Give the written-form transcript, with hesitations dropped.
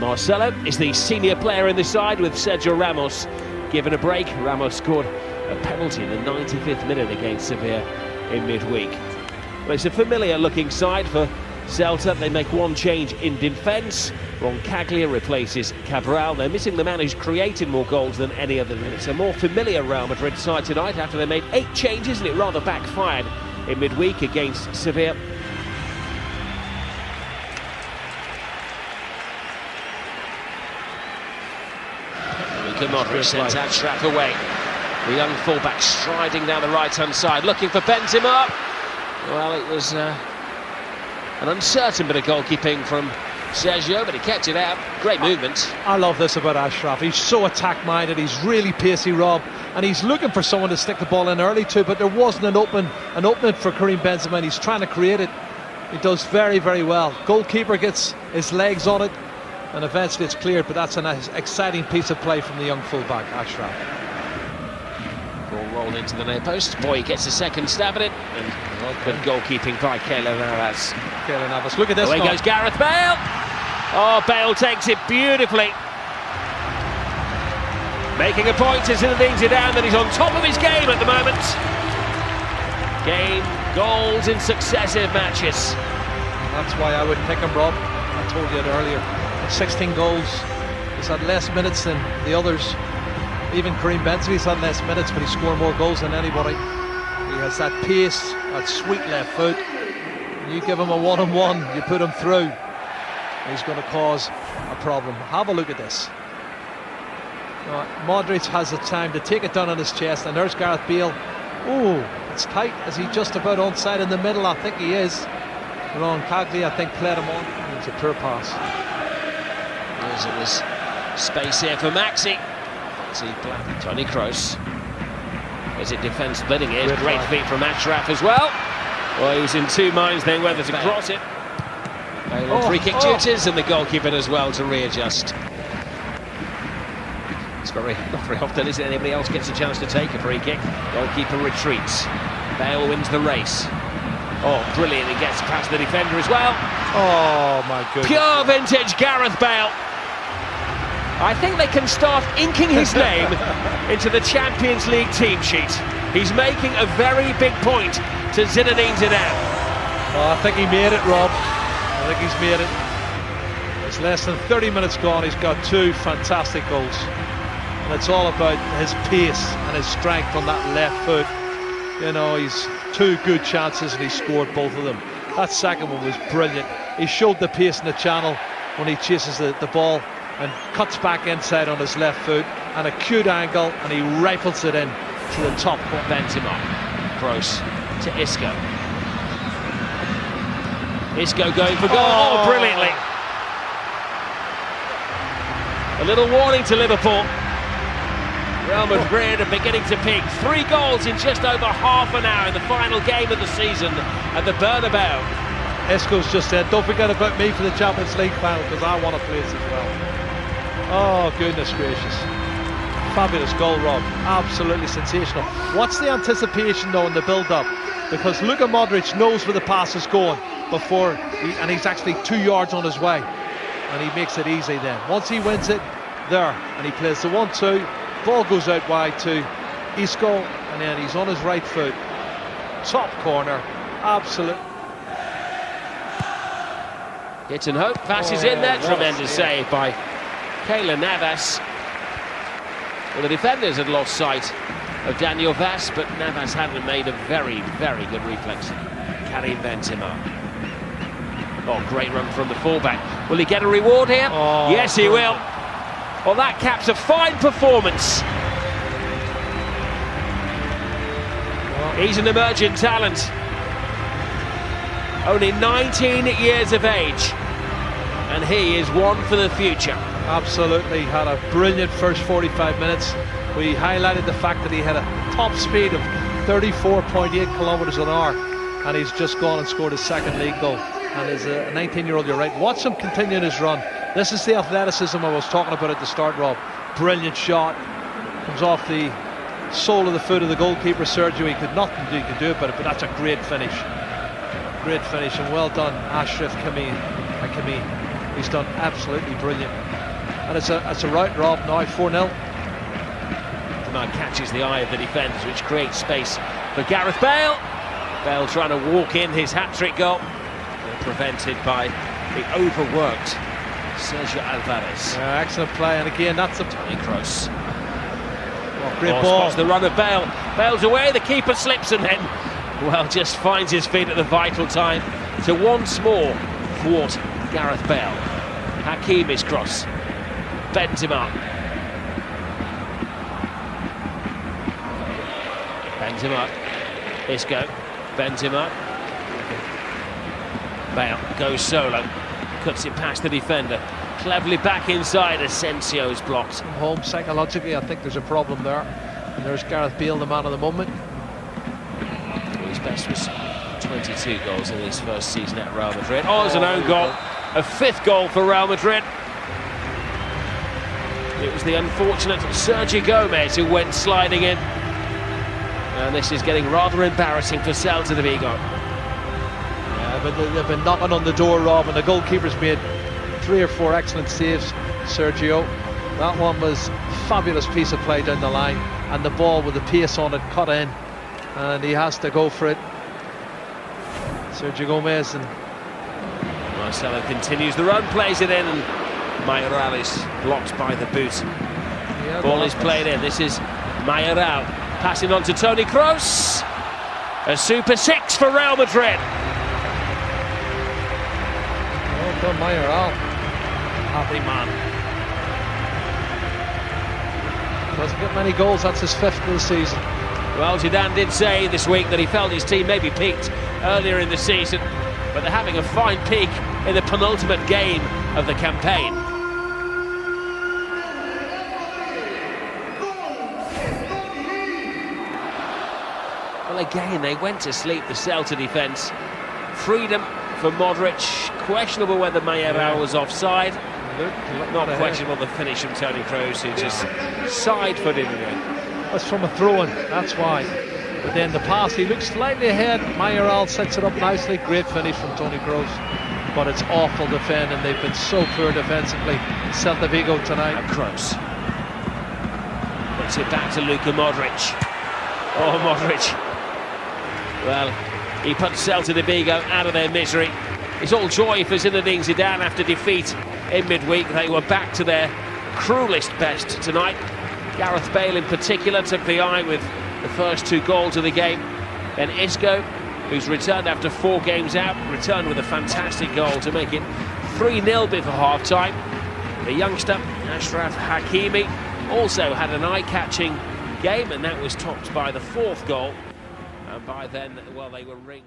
Marcelo is the senior player in the side, with Sergio Ramos given a break. Ramos scored a penalty in the 95th minute against Sevilla in midweek. Well, it's a familiar looking side for CELTA. They make one change in defence. Roncaglia replaces Cabral. They're missing the man who's created more goals than any other. It's a more familiar Real Madrid side tonight after they made 8 changes and it rather backfired in midweek against Sevilla. Madrid sends Ashraf away. The young fullback striding down the right-hand side, looking for Benzema. Well, it was an uncertain bit of goalkeeping from Sergio, but he kept it out. Great movement. I love this about Ashraf. He's so attack-minded. He's really pacey, Rob, and he's looking for someone to stick the ball in early too. But there wasn't an opening for Karim Benzema, and he's trying to create it. He does very, very well. Goalkeeper gets his legs on it, and eventually it's cleared. But that's an exciting piece of play from the young fullback, Ashraf. Ball rolled into the near post. Boy, he gets a second stab at it, and good goalkeeping by Keylor Navas. Look at this. Away goes Gareth Bale. Oh, Bale takes it beautifully. Making a point to Zinedine Zidane that he's on top of his game at the moment. Game goals in successive matches. That's why I wouldn't pick him, Rob. I told you it earlier. 16 goals. He's had less minutes than the others. Even Karim Benzema's had less minutes, but he's scored more goals than anybody. He has that pace, that sweet left foot. You give him a one-on-one, you put him through, he's going to cause a problem. Have a look at this. Modric has the time to take it down on his chest, and there's Gareth Bale. Oh, it's tight. Is he just about onside in the middle? I think he is. Roncaglia, I think, played him on. It was a poor pass. It was space here for Maxi. Toni Kroos. Is it defence splitting? Here's great feet from Ashraf as well. Well, he was in two minds then whether to cross it. Free kick duties, and the goalkeeper as well to readjust. It's not very often, is it? Anybody else gets a chance to take a free kick. Goalkeeper retreats. Bale wins the race. Oh, brilliant. He gets past the defender as well. Oh, my goodness. Pure vintage Gareth Bale. I think they can start inking his name into the Champions League team sheet. He's making a very big point to Zinedine Zidane. Oh, I think he made it, Rob. I think he's made it. It's less than 30 minutes gone. He's got 2 fantastic goals. And it's all about his pace and his strength on that left foot. You know, he's 2 good chances and he scored both of them. That second one was brilliant. He showed the pace in the channel when he chases the ball and cuts back inside on his left foot, and a cute angle, and he rifles it in to the top. Benzema, Kroos to Isco. Isco going for goal, brilliantly. A little warning to Liverpool. Real Madrid are beginning to peak. 3 goals in just over half an hour in the final game of the season at the Bernabeu. Isco's just said, don't forget about me for the Champions League final, because I want to play this as well. Oh, goodness gracious. Fabulous goal, Rob. Absolutely sensational. What's the anticipation, though, in the build-up? Because Luka Modric knows where the pass is going before, and he's actually 2 yards on his way. And he makes it easy then. Once he wins it, there, and he plays the 1-2. Ball goes out wide to Isco, and then he's on his right foot. Top corner. Absolute. Hit and hope. Passes in there. Tremendous save by Keylor Navas. Well, the defenders had lost sight of Daniel Vaz, but Navas hadn't made a very, very good reflex. Karim Benzema. Oh, great run from the fullback. Will he get a reward here? Oh, yes, he will. Well, that caps a fine performance. He's an emerging talent. Only 19 years of age, and he is one for the future. Absolutely, had a brilliant first 45 minutes. We highlighted the fact that he had a top speed of 34.8 kilometers an hour, and he's just gone and scored his second league goal. And as a 19-year-old, you're right, watch him continue his run. This is the athleticism I was talking about at the start, Rob. Brilliant shot, comes off the sole of the foot of the goalkeeper, Sergio. He could nothing do, he could do it, but that's a great finish. Great finish, and well done, Ashraf Hakimi. He's done absolutely brilliant. And it's a right rob now, 4-0. Now catches the eye of the defenders, which creates space for Gareth Bale. Bale trying to walk in his hat-trick goal. Prevented by the overworked Sergio Alvarez. Excellent play, and again, that's a Toni Kroos. Great ball. Spots the run of Bale. Bale's away, the keeper slips and then, well, just finds his feet at the vital time to once more thwart Gareth Bale. Hakimi's cross. Benzema. Benzema. Isco. Benzema. Bale goes solo. Cuts it past the defender. Cleverly back inside. Asensio's blocked. Home psychologically, I think there's a problem there. And there's Gareth Bale, the man of the moment. His best was 22 goals in his first season at Real Madrid. Oh, there's an own goal. A fifth goal for Real Madrid. It was the unfortunate Sergio Gomez who went sliding in. And this is getting rather embarrassing for CELTA Vigo. Yeah, but they've been knocking on the door, Rob, and the goalkeeper's made 3 or 4 excellent saves, Sergio. That one was a fabulous piece of play down the line, and the ball with the pace on it cut in, and he has to go for it. Sergio Gomez, and Marcelo continues the run, plays it in, and Mayoral is blocked by the boot. yeah, Ball is played in. This is Mayoral passing on to Toni Kroos. A super 6 for Real Madrid. Well done, Mayoral. Happy man. Doesn't get many goals, that's his 5th of the season. Well, Zidane did say this week that he felt his team maybe peaked earlier in the season, but they're having a fine peak in the penultimate game of the campaign. Well, again, they went to sleep, the CELTA defence. Freedom for Modric. Questionable whether Mayoral was offside. Not questionable the finish from Toni Kroos, who just side-footed it in. That's from a throw-in, that's why. But then the pass, he looks slightly ahead. Mayoral sets it up nicely. Great finish from Toni Kroos. But it's awful defending. They've been so poor defensively. CELTA Vigo tonight. And Kroos puts it back to Luka Modric. Oh, Modric. Well, he put CELTA Vigo out of their misery. It's all joy for Zinedine Zidane after defeat in midweek. They were back to their cruelest best tonight. Gareth Bale in particular took the eye with the first 2 goals of the game. Then Isco, who's returned after 4 games out, returned with a fantastic goal to make it 3-0 before half-time. The youngster, Achraf Hakimi, also had an eye-catching game, and that was topped by the 4th goal. And by then, well, they were ring.